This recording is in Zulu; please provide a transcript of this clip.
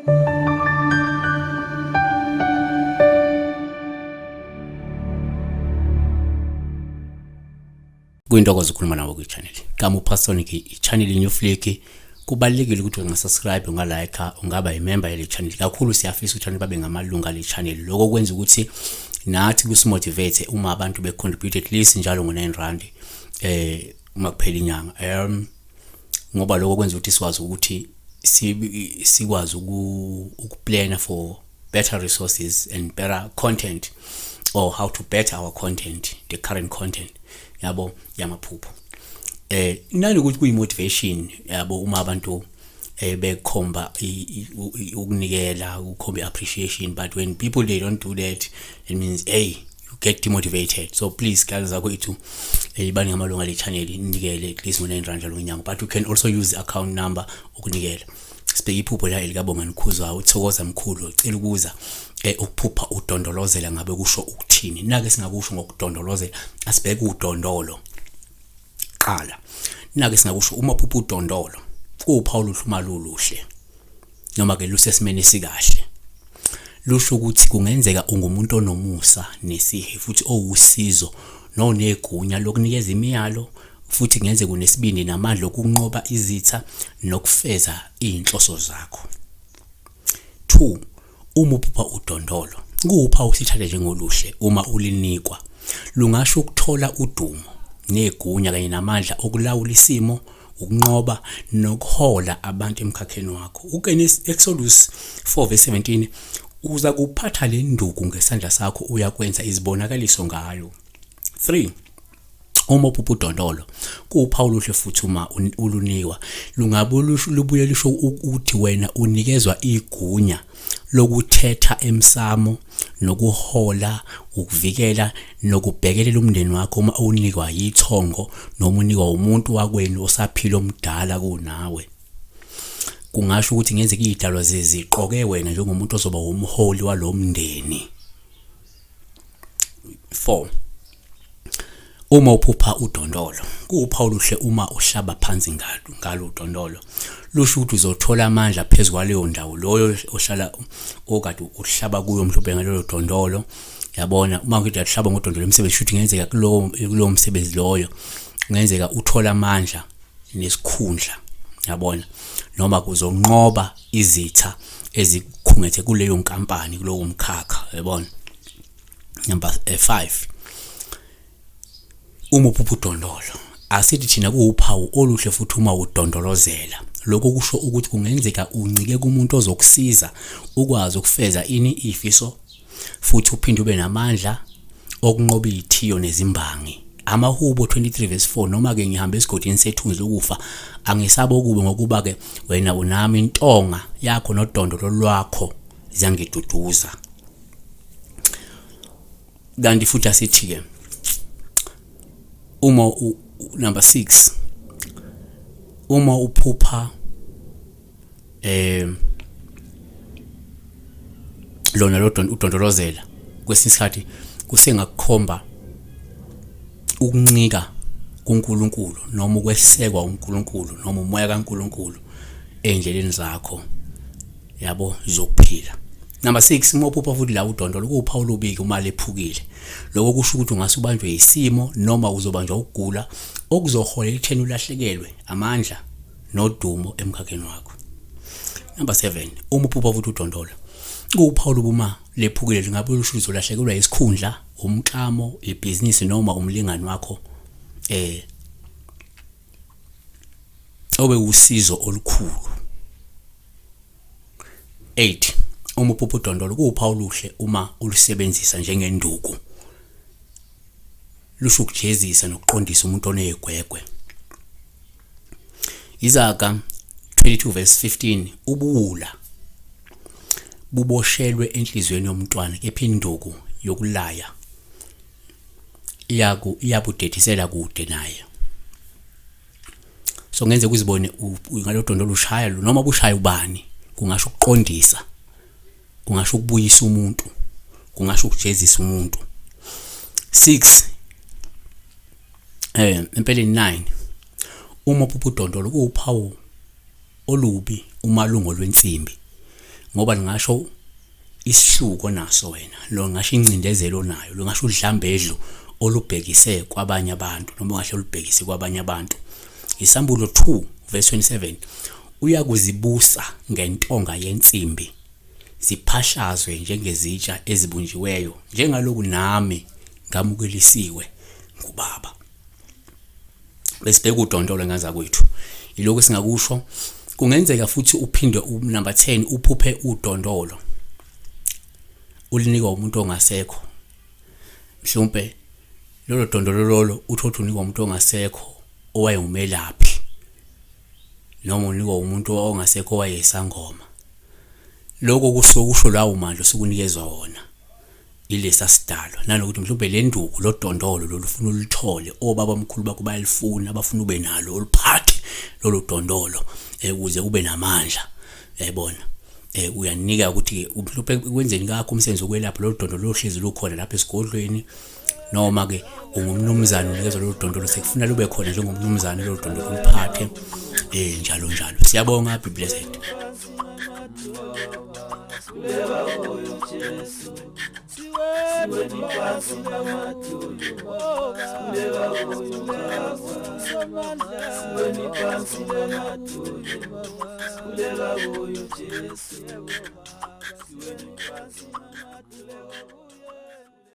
Kuyintokozo ukukhuluma nawe ku-channel. Kama uPasonic i-channel New Flick kubalekile ukuthi ungasubscribe ungalike ungaba imember yale channel. Kakhulu siyafisa ukuthi babe ngamalunga le channel. Lokho kwenza ukuthi nathi kusimotivate uma abantu becontribute at least njalo ngo9 rand uma kuphela inyanga. Ngoba lokho kwenza ukuthi sikwazi ukuthi sikwazi ukuplana for better resources and better content, or how to better our content, the current content yabo yamaphupho. Nani ukuthi kuyimotivation yabo uma abantu bekhomba ukunikela, ukukhomba appreciation, but when people they don't do that, it means you get demotivated. So please guys zakho itu ibani ngamalunga le channel inikele at least ngo9 rand lonyanga, but you can also use the account number ukunikela. Sibheke iphupho la elikabonga Nkhuza uthokoza mkhulu ucela ukuza ukuphupha udondolozela ngabe kusho ukuthini. Nake singakusho ngokudondolozela asibheke udondolo qala. Nake singakusho uma uphupha udondolo kuwuphawu luhluma luluhle noma ke lusesimene sikahle. Lusho ukuthi kungenzeka ungumuntu onomusa nesihe futhi owusizo nonegunya lokunikeza imiyalo, futhi kungenzeka kunesibindi namandla okunqoba izitha nokufeza inhloso zakho. 2. Uma uphupha udondolo kuwuphawu usithathe njengoluhle uma ulinikwa. Lungasho ukuthola udumo negunya kanye namandla okulawula isimo, ukunqoba nokuhola abantu emkhakheni wakho. Exodus 4:17 uza kuphatha le nduku ngesandla sakho uyakwenza izibonakaliso ngayo. 3. Uma uphupha udondolo kuwuphawu luhle futhi uma ulunikwa lubuye lisho ukuthi wena unikezwa igunya lokuthetha emsamo nokuhola, ukuvikela nokubhekelela umndeni wakho uma unikwa yithongo noma unikwa umuntu wakweni osaphila omdala kunawe. Kungasho ukuthi ngenzeka idalwa ziqoke wena njengomuntu ozoba umholi walomndeni. 4. Uma uphupha udondolo kuwuphawu luhle uma uhlaba phansi ngalo udondolo. Lusho ukuthi uzothola amandla phezulu kwaleyo ndawo loyo ohlala okade uhlaba kuyo mhlawumbe ngalelo dondolo. Yabona uma ngithi uyahlaba ngodondolo emsebenzi futhi ngenzeka kulowo msebenzi loyo ngenzeka uthola amandla nesikhundla, yabona, noma kuzonqoba izitha ezikhungethe kuleyo nkampani kulowo mkhakha, yabona. Number 5. Uma uphupha udondolo asithi thina kuwuphawu oluhle futhi uma udondolozela. Lokho kusho ukuthi kungenzeka uncike kumuntu ozokusiza ukwazi ukufeza ifiso futhi uphinde ube namandla okunqoba izithiyo nezimbangi. Amahubo 23:4 noma ke ngihambe esigodini sethunzi lokufa angisaba ukube ngokuba ke wena unami intonga yakho nodondolo lwakho ziyangiduduza. Kanti futhi asithi ke uma number 6 uma uphupha lona udondolozela kwesikhathi kusengakukhomba ukuncika kuNkulunkulu noma ukwesekwa uNkulunkulu noma umoya kaNkulunkulu endleleni zakho, yabo, zokuphila. Number 6 uma uphupha futhi la udondolo kuwuphawu lobiki uma lephukile. Lokho kusho ukuthi ungasubanjwe isimo noma uzobanjwa ukugula okuzoholela ekutheni ulahlekelwe amandla nodumo emkhakheni wakho. Number 7 uma uphupha futhi udondolo kuwuphawu uma lephukile lingabe lusho uzolahlekelwa isikhundla, umklamo, ibhizinisi noma umlingani wakho obe usizo olukhulu. 8 uma uphupha udondolo kuwuphawu luhle uma ulusebenzisa njengenduku. Lusho ukujezisa nokuqondisa umuntu onegwegwe. Izaga 22:15 ubuwula buboshelwe enhlizweni yomntwana, kepha induku yokulaya iyabudedisela kude naye. So ngenze kuzibone ngalo dondolo ushaya noma bushaya ubani, kungasho ukuqondisa, kungasho ukubuyisa umuntu, kungasho ukujezisa umuntu. 6 empeleni 9 uma uphupha udondolo kuwuphawu olubi umalungo lwensimbi. ngoba lingasho isihluko naso wena, lo ngasho incindezelo nayo, lo ngasho udlambedlu olubhekise kwabanye abantu noma ngasho olubhekise kwabanye abantu. Isambulo 2 verse 27, uyakuzibusa ngentonga yensimbi, ziphashazwe njengezitsha ezibunjiweyo, njengaloku nami ngamukelisiwe ngubaba. Besibheka udondolo ngaza kwethu. Iloko singakusho, kungenzeka futhi uphinde number 10 uphuphe udondolo ulinikwa umuntu ongasekho. Mhlawumbe lolo dondolo lolo uthothi unikwa umuntu ongasekho owayengumelaphi, noma unikwa umuntu ongasekho owayesangoma. Lokho kusho lawo manje sokunikezwa wona ilesa sidalo, nanokuthi mhlawumbe le nduku lo dondolo lolu ufuna ulithole, obaba omkhulu bakho bayalifuna, abafuna ube nalo oluphathe lolu dondolo ukuze ube namandla. Yayibona, uyanika ukuthi mhlawumbe kwenzeni kakho umsebenzi wokwelapha lolu dondolo lohlezi lukhona lapha esigodlweni, noma ke ungumnumzane unikezwa lolu dondolo sekufuna lube khona njengomnumzane lolu dondolo uliphathe, njalo njalo. Siyabonga, be blessed. Siwe ni pasi na matuleva